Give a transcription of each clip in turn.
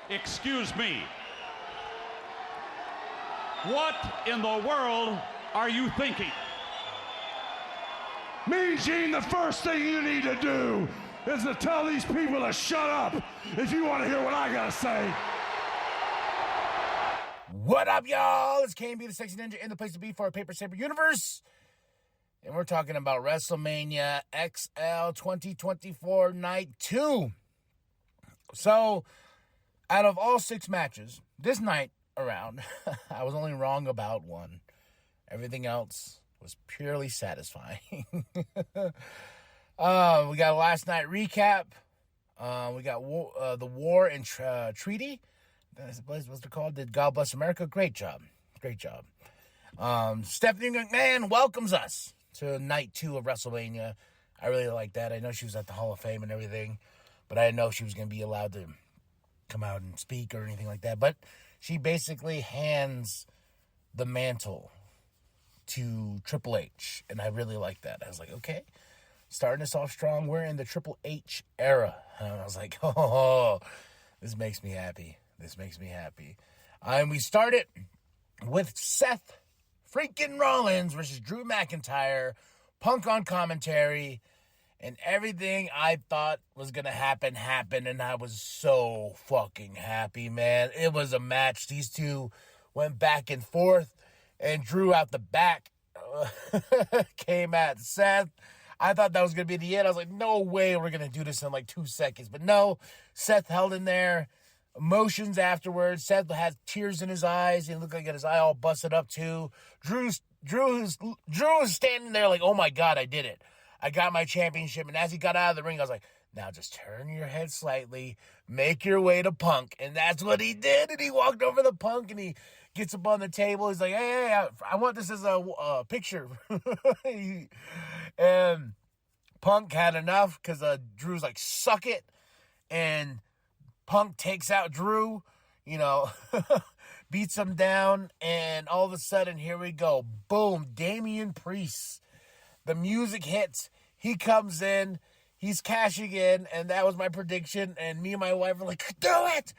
Excuse me. What in the world are you thinking? Mean Gene, the first thing you need to do is to tell these people to shut up if you want to hear what I gotta say. What up, y'all? It's KMB, the Sexy Ninja, in the place to be for our Paper Saber universe. And we're talking about WrestleMania XL 2024 Night 2. So, out of all 6 matches, this night around, I was only wrong about one. Everything else was purely satisfying. We got a last night recap. We got the War and Treaty. What's it called? Did God Bless America? Great job. Stephanie McMahon welcomes us to night 2 of WrestleMania. I really like that. I know she was at the Hall of Fame and everything, but I didn't know she was going to be allowed to come out and speak or anything like that. But she basically hands the mantle to Triple H, and I really like that. I was like, okay, starting us off strong. We're in the Triple H era. And I was like, oh, this makes me happy. And we started with Seth freaking Rollins versus Drew McIntyre, Punk on commentary, and everything I thought was going to happen, and I was so fucking happy, man. It was a match. These two went back and forth, and Drew out the back came at Seth. I thought that was going to be the end. I was like, no way we're going to do this in like 2 seconds. But no, Seth held in there. Emotions afterwards. Seth had tears in his eyes. He looked like his eye all busted up too. Drew was standing there like, oh my God, I did it. I got my championship. And as he got out of the ring, I was like, now just turn your head slightly, make your way to Punk. And that's what he did. And he walked over to Punk and he gets up on the table. He's like, hey, I want this as a picture. And Punk had enough because Drew's like, suck it. And Punk takes out Drew, beats him down. And all of a sudden, here we go. Boom, Damian Priest. The music hits. He comes in. He's cashing in, and that was my prediction. And me and my wife were like, do it!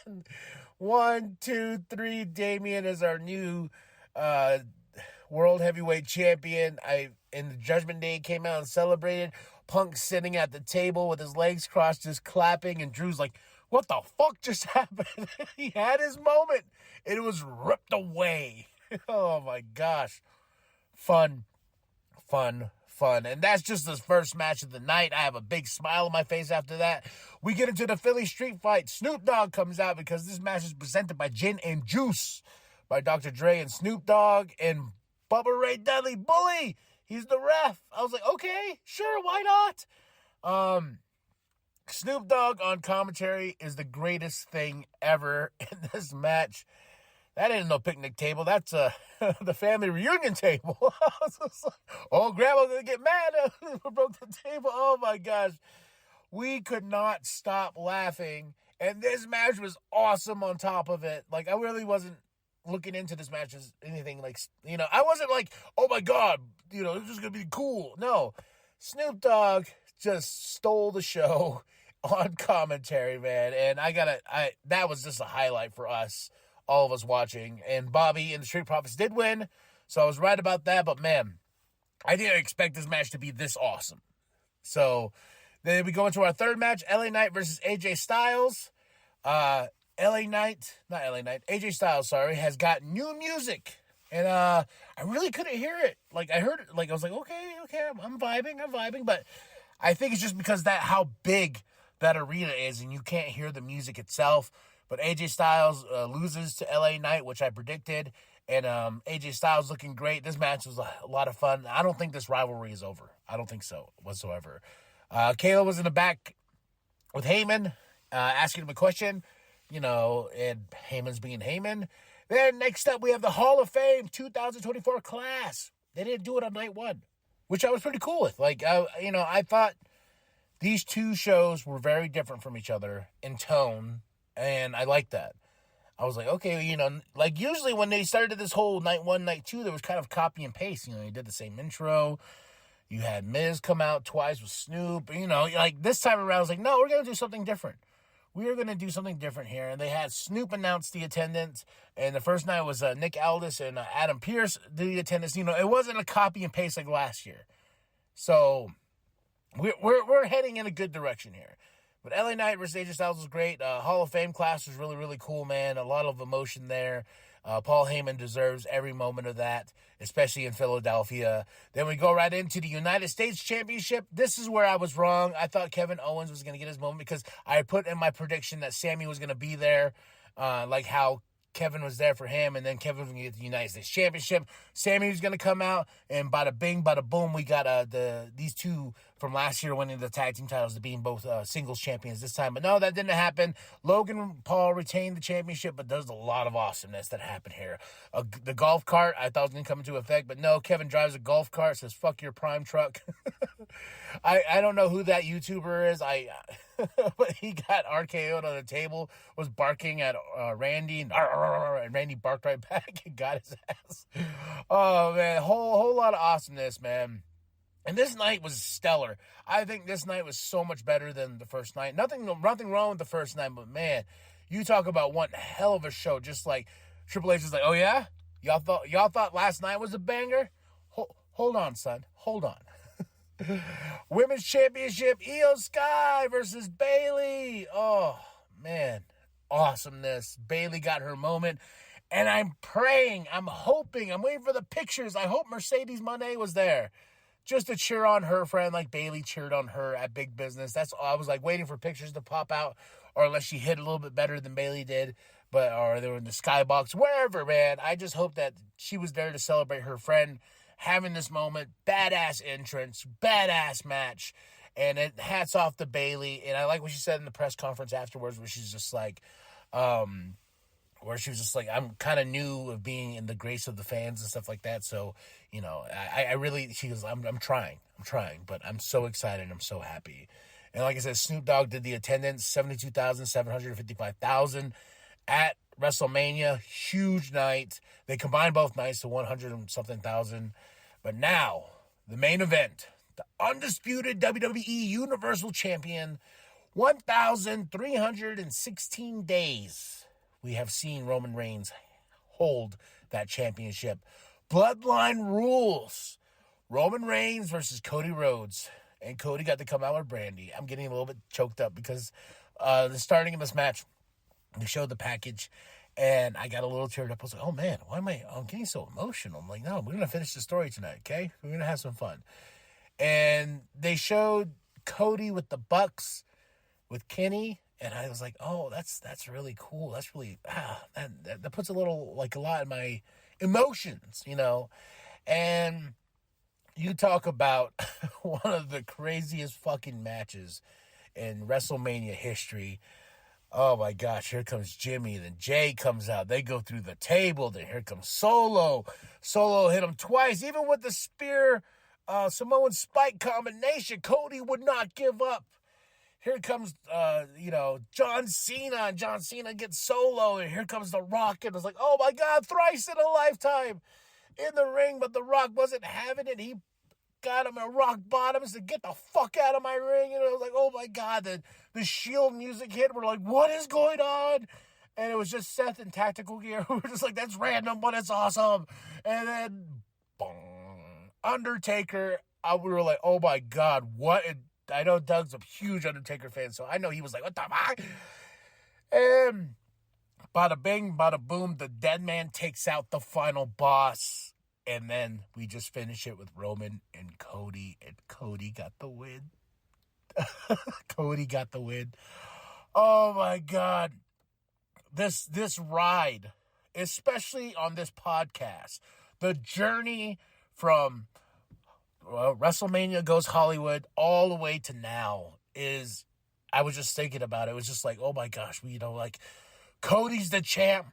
And 1, 2, 3, Damian is our new World Heavyweight Champion. In the Judgment Day came out and celebrated. Punk sitting at the table with his legs crossed, just clapping, and Drew's like, what the fuck just happened? He had his moment. It was ripped away. Oh my gosh. Fun. And that's just the first match of the night. I have a big smile on my face after that. We get into the Philly street fight. Snoop Dogg comes out because this match is presented by Gin and Juice by Dr. Dre and Snoop Dogg and Bubba Ray Dudley. Bully! He's the ref. I was like, okay, sure, why not? Snoop Dogg on commentary is the greatest thing ever in this match. That ain't no picnic table. That's the family reunion table. I was just like, oh, Grandma's going to get mad. Broke the table. Oh, my gosh. We could not stop laughing. And this match was awesome on top of it. Like, I really wasn't looking into this match as anything like, I wasn't like, oh, my God, this is going to be cool. No. Snoop Dogg just stole the show on commentary, man. And that was just a highlight for us. All of us watching, and Bobby and the Street Profits did win, so I was right about that, but man, I didn't expect this match to be this awesome. So, then we go into our third match, LA Knight versus AJ Styles. AJ Styles, has got new music, and I really couldn't hear it. Like, I heard it, I was like, okay, I'm vibing, but I think it's just because how big that arena is, and you can't hear the music itself. But AJ Styles loses to LA Knight, which I predicted. And AJ Styles looking great. This match was a lot of fun. I don't think this rivalry is over. I don't think so whatsoever. Kayla was in the back with Heyman, asking him a question. And Heyman's being Heyman. Then next up, we have the Hall of Fame 2024 class. They didn't do it on night 1, which I was pretty cool with. I thought these two shows were very different from each other in tone. And I like that. I was like, okay, usually when they started this whole night 1, night 2, there was kind of copy and paste. You did the same intro. You had Miz come out twice with Snoop. You know, like this time around, I was like, no, we're going to do something different. We are going to do something different here. And they had Snoop announce the attendance. And the first night was Nick Aldis and Adam Pearce do the attendance. You know, it wasn't a copy and paste like last year. So we're heading in a good direction here. But LA Knight versus AJ Styles was great. Hall of Fame class was really, really cool, man. A lot of emotion there. Paul Heyman deserves every moment of that, especially in Philadelphia. Then we go right into the United States Championship. This is where I was wrong. I thought Kevin Owens was going to get his moment because I put in my prediction that Sammy was going to be there, like how Kevin was there for him, and then Kevin was going to get the United States Championship. Sammy was going to come out, and bada bing, bada boom, we got these two from last year winning the tag team titles to being both singles champions this time. But no, that didn't happen. Logan Paul retained the championship, but there's a lot of awesomeness that happened here. The golf cart, I thought was going to come into effect, but no, Kevin drives a golf cart, says, fuck your prime truck. I don't know who that YouTuber is. But he got RKO'd on the table, was barking at Randy, and Randy barked right back and got his ass. Oh, man, whole lot of awesomeness, man. And this night was stellar. I think this night was so much better than the first night. Nothing wrong with the first night, but, man, you talk about one hell of a show. Just like Triple H is like, oh, yeah? Y'all thought last night was a banger? Hold on, son. Hold on. Women's Championship, Io Sky versus Bayley. Oh, man. Awesomeness. Bayley got her moment. And I'm praying, I'm hoping, I'm waiting for the pictures. I hope Mercedes Moné was there just to cheer on her friend like Bayley cheered on her at Big Business. That's all. I was like waiting for pictures to pop out, or unless she hit a little bit better than Bayley did, or they were in the skybox, wherever, man. I just hope that she was there to celebrate her friend having this moment. Badass entrance, badass match, and hats off to Bayley. And I like what she said in the press conference afterwards, where she's just like, where she was just like, I'm kind of new of being in the grace of the fans and stuff like that. So, you know, I really, she goes, I'm trying, but I'm so excited. I'm so happy. And like I said, Snoop Dogg did the attendance, 72,755,000 at WrestleMania. Huge night. They combined both nights to 100 and something thousand. But now, the main event, the undisputed WWE Universal Champion, 1,316 days. We have seen Roman Reigns hold that championship. Bloodline rules. Roman Reigns versus Cody Rhodes. And Cody got to come out with Brandy. I'm getting a little bit choked up because the starting of this match, they showed the package, and I got a little teared up. I was like, oh, man, I'm getting so emotional. I'm like, no, we're going to finish the story tonight, okay? We're going to have some fun. And they showed Cody with the Bucks, with Kenny. And I was like, oh, that's really cool. That's really, that puts a lot in my emotions, you know. And you talk about one of the craziest fucking matches in WrestleMania history. Oh, my gosh, here comes Jimmy. Then Jay comes out. They go through the table. Then here comes Solo. Solo hit him twice. Even with the spear, Samoan spike combination, Cody would not give up. Here comes, John Cena, and John Cena gets Solo, and here comes The Rock, and it's like, oh my God, thrice in a lifetime in the ring, but The Rock wasn't having it. He got him at rock bottom and said, get the fuck out of my ring, and it was like, oh my God, the Shield music hit, we're like, what is going on? And it was just Seth in tactical gear. We were just like, that's random, but it's awesome. And then, boom, Undertaker, we were like, oh my God, what? I know Doug's a huge Undertaker fan, so I know he was like, what the fuck? And bada bing, bada boom, the dead man takes out the final boss. And then we just finish it with Roman and Cody got the win. Cody got the win. Oh my God. This ride, especially on this podcast, the journey from WrestleMania Goes Hollywood all the way to now is, I was just thinking about it. It was just like, oh my gosh, Cody's the champ.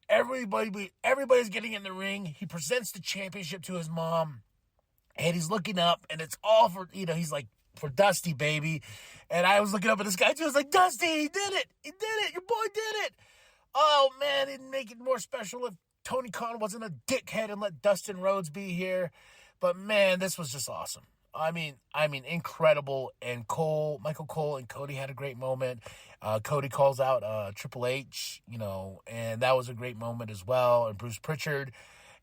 Everybody's getting in the ring. He presents the championship to his mom, and he's looking up, and it's all for, he's like, for Dusty, baby. And I was looking up at this guy too. I was like, Dusty, he did it. Your boy did it. Oh man, it'd make it more special if Tony Khan wasn't a dickhead and let Dustin Rhodes be here. But man, this was just awesome. I mean, incredible. And Michael Cole and Cody had a great moment. Cody calls out Triple H, and that was a great moment as well. And Bruce Pritchard.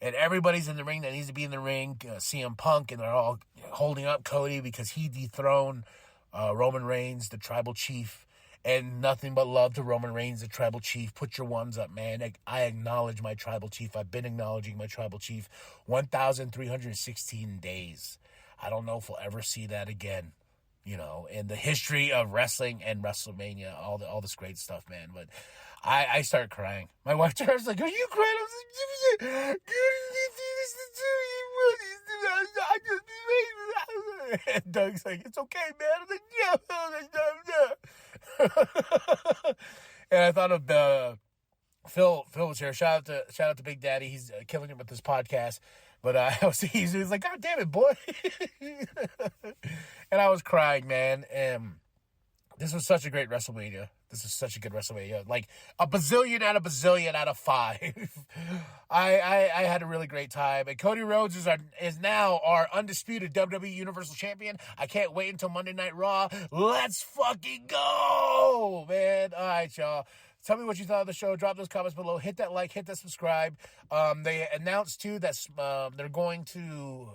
And everybody's in the ring that needs to be in the ring. CM Punk, and they're all holding up Cody because he dethroned Roman Reigns, the tribal chief. And nothing but love to Roman Reigns, the tribal chief. Put your ones up, man. I acknowledge my tribal chief. I've been acknowledging my tribal chief 1,316 days. I don't know if we'll ever see that again, in the history of wrestling and WrestleMania, all this great stuff, man. But I start crying. My wife turns like, "Are you crying?" I was like, and Doug's like, "It's okay, man." I was like, "Yeah." And I thought of Phil was here. Shout out to Big Daddy. He's killing it with this podcast. But he's like, "God damn it, boy." And I was crying, man. And this was such a great WrestleMania. This is such a good WrestleMania. Like a bazillion out of 5. I had a really great time. And Cody Rhodes is now our undisputed WWE Universal Champion. I can't wait until Monday Night Raw. Let's fucking go, man. All right, y'all. Tell me what you thought of the show. Drop those comments below. Hit that like. Hit that subscribe. They announced, too, that they're going to...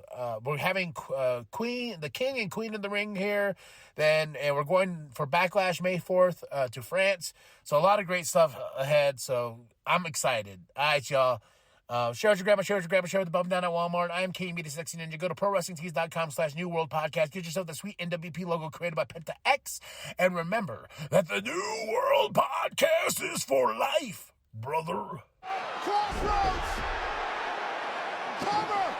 we're having the King and Queen in the ring here. And we're going for Backlash May 4th to France. So a lot of great stuff ahead. So I'm excited. All right, y'all. Share with your grandma, share with the bum down at Walmart. I am King Media Sexy Ninja. Go to ProWrestlingTees.com/New World Podcast. Get yourself the sweet NWP logo created by Penta X. And remember that the New World Podcast is for life, brother. Crossroads! Cover!